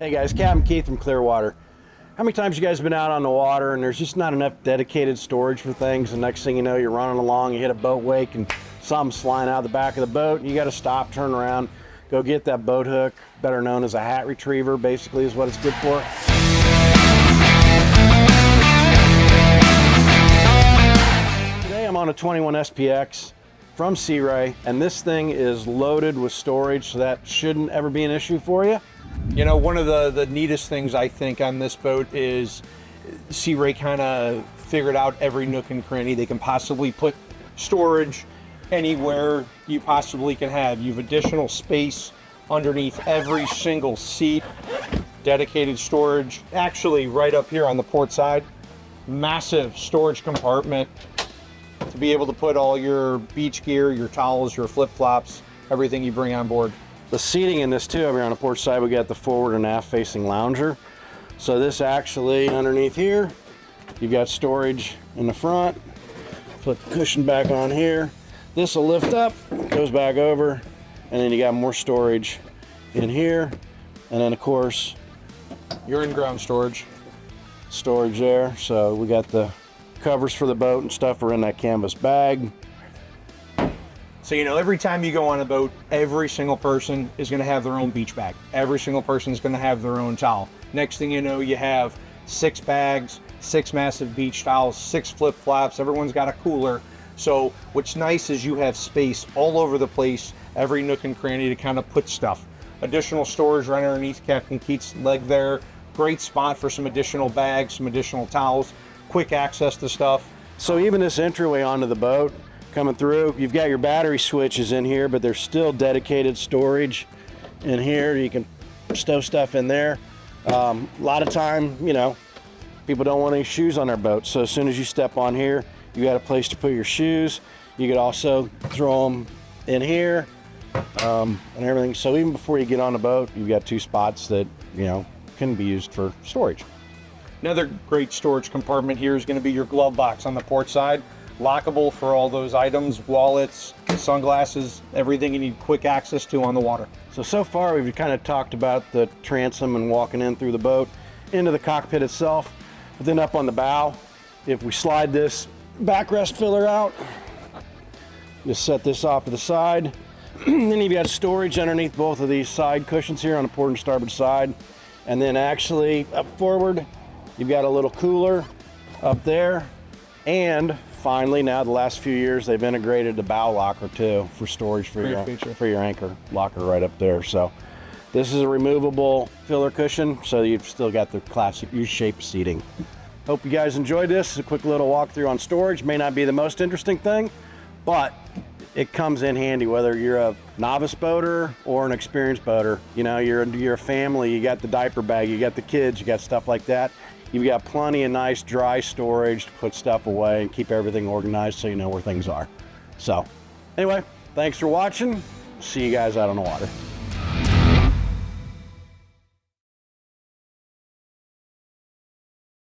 Hey guys, Captain Keith from Clearwater. How many times you guys been out on the water and there's just not enough dedicated storage for things, and next thing you know, you're running along, you hit a boat wake and something's flying out the back of the boat and you got to stop, turn around, go get that boat hook, better known as a hat retriever, basically is what it's good for. Today I'm on a 21 SPX from Sea Ray, and this thing is loaded with storage, so that shouldn't ever be an issue for you. You know, one of the neatest things I think on this boat is Sea Ray kind of figured out every nook and cranny they can possibly put storage anywhere you possibly can have. You have additional space underneath every single seat, dedicated storage. Actually, right up here on the port side, massive storage compartment to be able to put all your beach gear, your towels, your flip-flops, everything you bring on board. The seating in this too, over here on the port side, we got the forward and aft facing lounger. So this actually, underneath here, you've got storage in the front. Put the cushion back on here. This will lift up, goes back over, and then you got more storage in here. And then of course, Your in-ground storage there. So we got the covers for the boat and stuff are in that canvas bag. So, you know, every time you go on a boat, every single person is going to have their own beach bag. Every single person is going to have their own towel. Next thing you know, you have 6 bags, 6 massive beach towels, 6 flip-flops. Everyone's got a cooler. So what's nice is you have space all over the place, every nook and cranny to kind of put stuff. Additional storage right underneath Captain Keith's leg there. Great spot for some additional bags, some additional towels, quick access to stuff. So even this entryway onto the boat, coming through, you've got your battery switches in here, but there's still dedicated storage in here. You can stow stuff in there. A lot of time, you know, people don't want any shoes on their boat, so as soon as you step on here, you got a place to put your shoes. You could also throw them in here and everything. So even before you get on the boat, you've got 2 spots that, you know, can be used for storage. Another great storage compartment here is going to be your glove box on the port side. Lockable for all those items, wallets, sunglasses, everything you need quick access to on the water. So far we've kind of talked about the transom and walking in through the boat into the cockpit itself. But then up on the bow, if we slide this backrest filler out, just set this off to the side. Then you've got storage underneath both of these side cushions here on the port and starboard side. And then actually up forward, you've got a little cooler up there. And finally, now the last few years, they've integrated the bow locker too for storage for your anchor locker right up there. So this is a removable filler cushion, so you've still got the classic U-shaped seating. Hope you guys enjoyed this. It's a quick little walkthrough on storage. May not be the most interesting thing, but it comes in handy whether you're a novice boater or an experienced boater. You know, you're a family, you got the diaper bag, you got the kids, you got stuff like that. You've got plenty of nice dry storage to put stuff away and keep everything organized so you know where things are. So anyway, thanks for watching. See you guys out on the water.